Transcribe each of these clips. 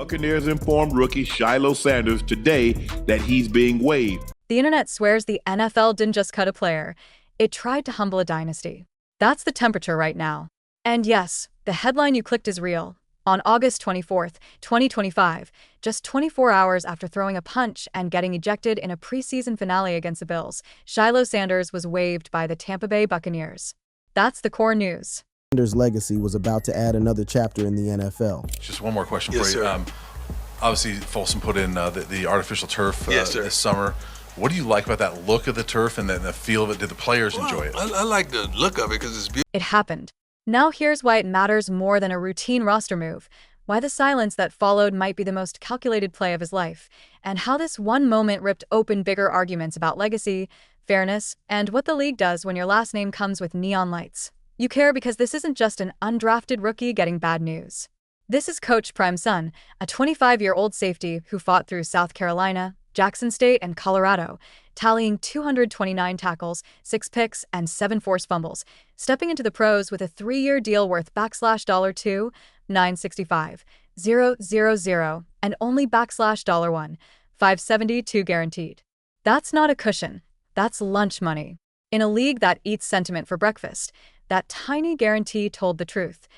Buccaneers informed rookie Shiloh Sanders today that he's being waived. The internet swears the NFL didn't just cut a player, it tried to humble a dynasty. That's the temperature right now. And yes, the headline you clicked is real. On August 24th, 2025, just 24 hours after throwing a punch and getting ejected in a preseason finale against the Bills, Shiloh Sanders was waived by the Tampa Bay Buccaneers. That's the core news. Sanders' legacy was about to add another chapter in the NFL. Just one more question Yes, for you. sir. Obviously, Folsom put in the artificial turf Yes, sir. this summer. What do you like about that look of the turf and the feel of it? Did the players enjoy it? I like the look of it because it's beautiful. It happened. Now here's why it matters more than a routine roster move, why the silence that followed might be the most calculated play of his life, and how this one moment ripped open bigger arguments about legacy, fairness, and what the league does when your last name comes with neon lights. You care because this isn't just an undrafted rookie getting bad news. This is Coach Prime's son, a 25-year-old safety who fought through South Carolina, Jackson State, and Colorado, tallying 229 tackles, 6 picks, and 7 forced fumbles, stepping into the pros with a 3-year deal worth $2, 965, 000, and only $1, 572 guaranteed. That's not a cushion. That's lunch money. In a league that eats sentiment for breakfast, that tiny guarantee told the truth.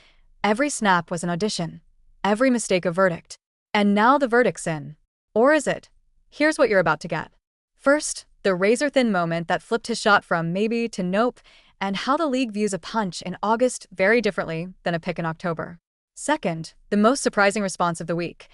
Every snap was an audition. Every mistake a verdict. And now the verdict's in. Or is it? Here's what you're about to get. First, the razor-thin moment that flipped his shot from maybe to nope, and how the league views a punch in August very differently than a pick in October. Second, the most surprising response of the week.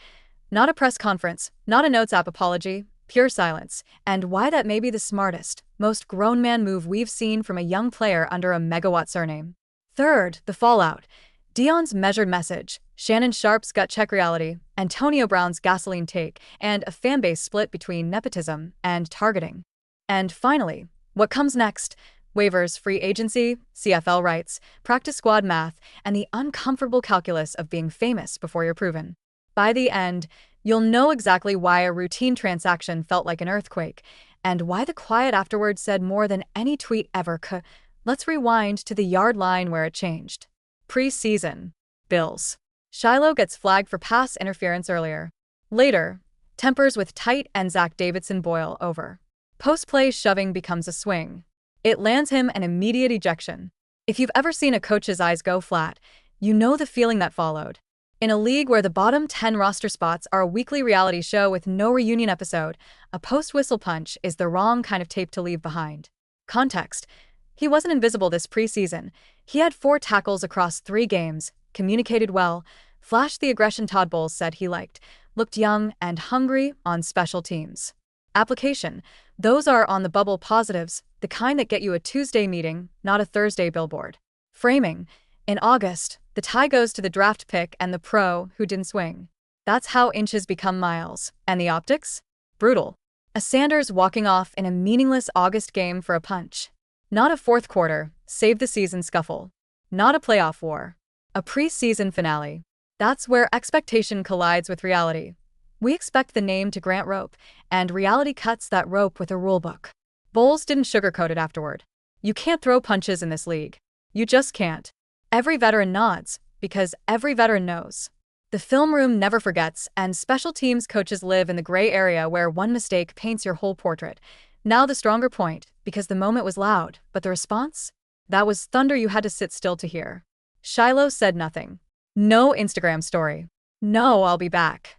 Not a press conference, not a notes app apology, pure silence, and why that may be the smartest, most grown man move we've seen from a young player under a megawatt surname. Third, the fallout. Deion's measured message, Shannon Sharpe's gut check reality, Antonio Brown's gasoline take, and a fanbase split between nepotism and targeting. And finally, what comes next? Waivers, free agency, CFL rights, practice squad math, and the uncomfortable calculus of being famous before you're proven. By the end, you'll know exactly why a routine transaction felt like an earthquake, and why the quiet afterward said more than any tweet ever could. Let's rewind to the yard line where it changed. Preseason. Bills. Shiloh gets flagged for pass interference earlier. Later, tempers with tight end Zach Davidson boil over. Post-play shoving becomes a swing. It lands him an immediate ejection. If you've ever seen a coach's eyes go flat, you know the feeling that followed. In a league where the bottom 10 roster spots are a weekly reality show with no reunion episode, a post-whistle punch is the wrong kind of tape to leave behind. Context. He wasn't invisible this preseason. He had 4 tackles across 3 games, communicated well, flashed the aggression Todd Bowles said he liked, looked young and hungry on special teams. Application. Those are on the bubble positives, the kind that get you a Tuesday meeting, not a Thursday billboard. Framing. In August, the tie goes to the draft pick and the pro who didn't swing. That's how inches become miles. And the optics? Brutal. A Sanders walking off in a meaningless August game for a punch. Not a fourth quarter, save the season scuffle. Not a playoff war. A preseason finale. That's where expectation collides with reality. We expect the name to grant rope, and reality cuts that rope with a rulebook. Bowles didn't sugarcoat it afterward. You can't throw punches in this league. You just can't. Every veteran nods, because every veteran knows. The film room never forgets, and special teams coaches live in the gray area where one mistake paints your whole portrait. Now the stronger point, because the moment was loud, but the response? That was thunder you had to sit still to hear. Shiloh said nothing. No Instagram story. No, I'll be back.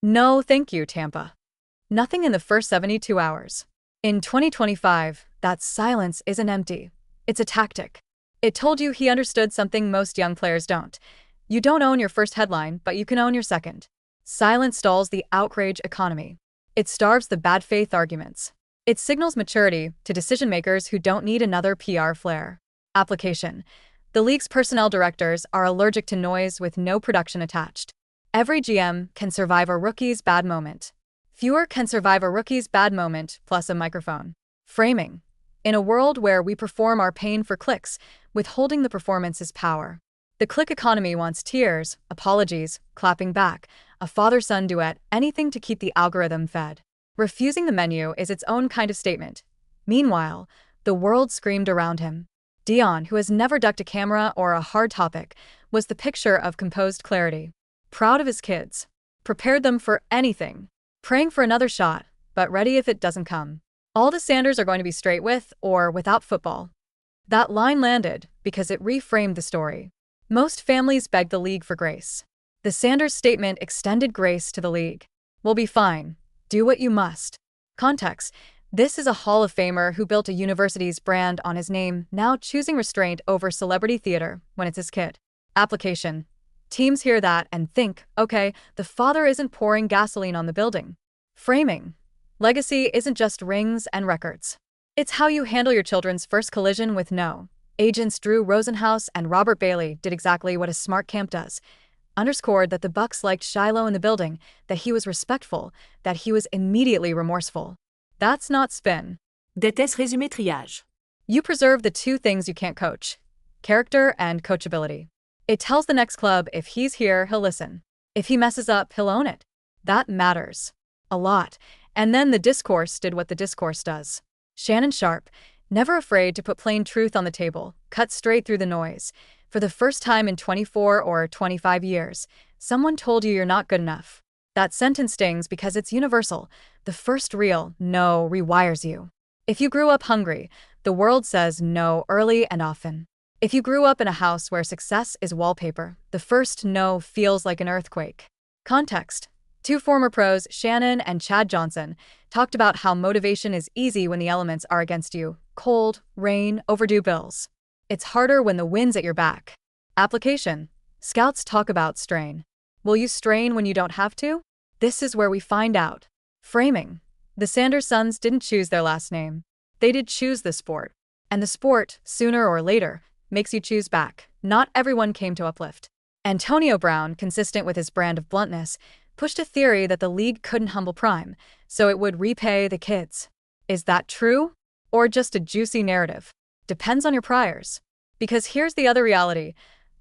No, thank you, Tampa. Nothing in the first 72 hours. In 2025, that silence isn't empty. It's a tactic. It told you he understood something most young players don't. You don't own your first headline, but you can own your second. Silence stalls the outrage economy. It starves the bad faith arguments. It signals maturity to decision-makers who don't need another PR flare. Application. The league's personnel directors are allergic to noise with no production attached. Every GM can survive a rookie's bad moment. Fewer can survive a rookie's bad moment plus a microphone. Framing. In a world where we perform our pain for clicks, withholding the performance is power. The click economy wants tears, apologies, clapping back, a father-son duet, anything to keep the algorithm fed. Refusing the menu is its own kind of statement. Meanwhile, the world screamed around him. Deion, who has never ducked a camera or a hard topic, was the picture of composed clarity. Proud of his kids. prepared them for anything, praying for another shot, but ready if it doesn't come. All the Sanders are going to be straight with or without football. That line landed because it reframed the story. Most families begged the league for grace. The Sanders statement extended grace to the league. We'll be fine. Do what you must. Context: this is a Hall of Famer who built a university's brand on his name, now choosing restraint over celebrity theater when it's his kid. Application: teams hear that and think, okay, the father isn't pouring gasoline on the building. Framing: legacy isn't just rings and records. It's how you handle your children's first collision with no. Agents Drew Rosenhaus and Robert Bailey did exactly what a smart camp does. Underscored that the Bucs liked Shiloh in the building, that he was respectful, that he was immediately remorseful. That's not spin. Déteste résumé triage. You preserve the two things you can't coach: character and coachability. It tells the next club if he's here, he'll listen. If he messes up, he'll own it. That matters a lot. And then the discourse did what the discourse does. Shannon Sharpe, never afraid to put plain truth on the table, cut straight through the noise. For the first time in 24 or 25 years, someone told you you're not good enough. That sentence stings because it's universal. The first real no rewires you. If you grew up hungry, the world says no early and often. If you grew up in a house where success is wallpaper, the first no feels like an earthquake. Context: two former pros, Shannon and Chad Johnson, talked about how motivation is easy when the elements are against you: cold, rain, overdue bills. It's harder when the wind's at your back. Application: scouts talk about strain. Will you strain when you don't have to? This is where we find out. Framing: the Sanders sons didn't choose their last name. They did choose the sport. And the sport, sooner or later, makes you choose back. Not everyone came to uplift. Antonio Brown, consistent with his brand of bluntness, pushed a theory that the league couldn't humble Prime, so it would repay the kids. Is that true? Or just a juicy narrative? Depends on your priors. Because here's the other reality: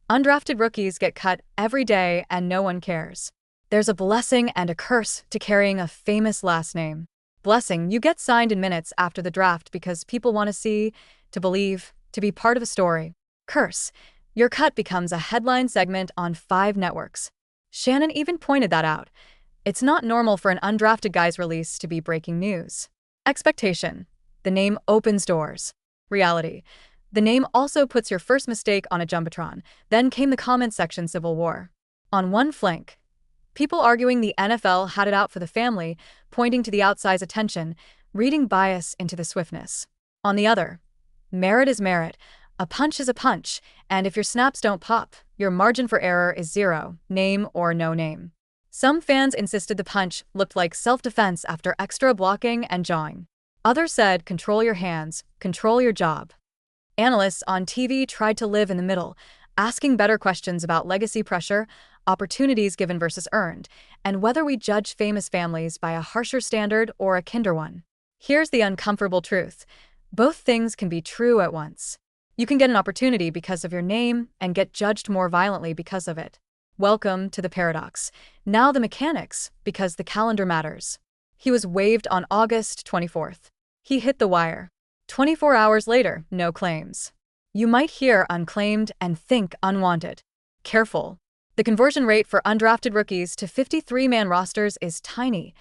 undrafted rookies get cut every day and no one cares. There's a blessing and a curse to carrying a famous last name. Blessing: you get signed in minutes after the draft because people want to see, to believe, to be part of a story. Curse: your cut becomes a headline segment on 5 networks. Shannon even pointed that out. It's not normal for an undrafted guy's release to be breaking news. Expectation: the name opens doors. Reality: the name also puts your first mistake on a jumbotron. Then came the comment section civil war. On one flank, people arguing the NFL had it out for the family, pointing to the outsized attention, reading bias into the swiftness. On the other, merit is merit, a punch is a punch, and if your snaps don't pop, your margin for error is 0, name or no name. Some fans insisted the punch looked like self-defense after extra blocking and jawing. Others said, control your hands, control your job. Analysts on TV tried to live in the middle, asking better questions about legacy pressure, opportunities given versus earned, and whether we judge famous families by a harsher standard or a kinder one. Here's the uncomfortable truth: both things can be true at once. You can get an opportunity because of your name and get judged more violently because of it. Welcome to the paradox. Now the mechanics, because the calendar matters. He was waived on August 24th. He hit the wire. 24 hours later, no claims. You might hear unclaimed and think unwanted. Careful. The conversion rate for undrafted rookies to 53-man rosters is tiny.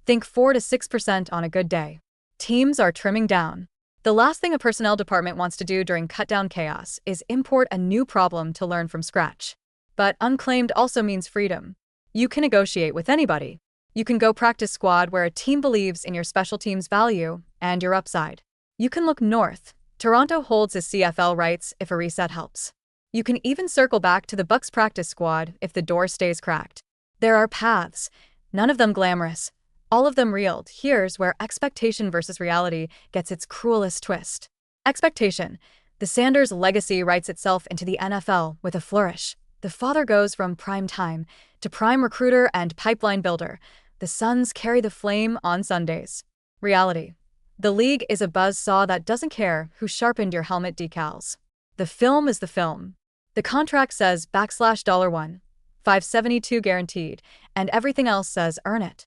Think 4 to 6% on a good day. Teams are trimming down. The last thing a personnel department wants to do during cut-down chaos is import a new problem to learn from scratch. But unclaimed also means freedom. You can negotiate with anybody. You can go practice squad where a team believes in your special team's value and your upside. You can look north. Toronto holds his CFL rights if a reset helps. You can even circle back to the Bucs practice squad if the door stays cracked. There are paths, none of them glamorous, all of them real. Here's where expectation versus reality gets its cruelest twist. Expectation. The Sanders legacy writes itself into the NFL with a flourish. The father goes from prime time to prime recruiter and pipeline builder. The sons carry the flame on Sundays. Reality. The league is a buzzsaw that doesn't care who sharpened your helmet decals. The film is the film. The contract says /$1, $572 guaranteed, and everything else says earn it.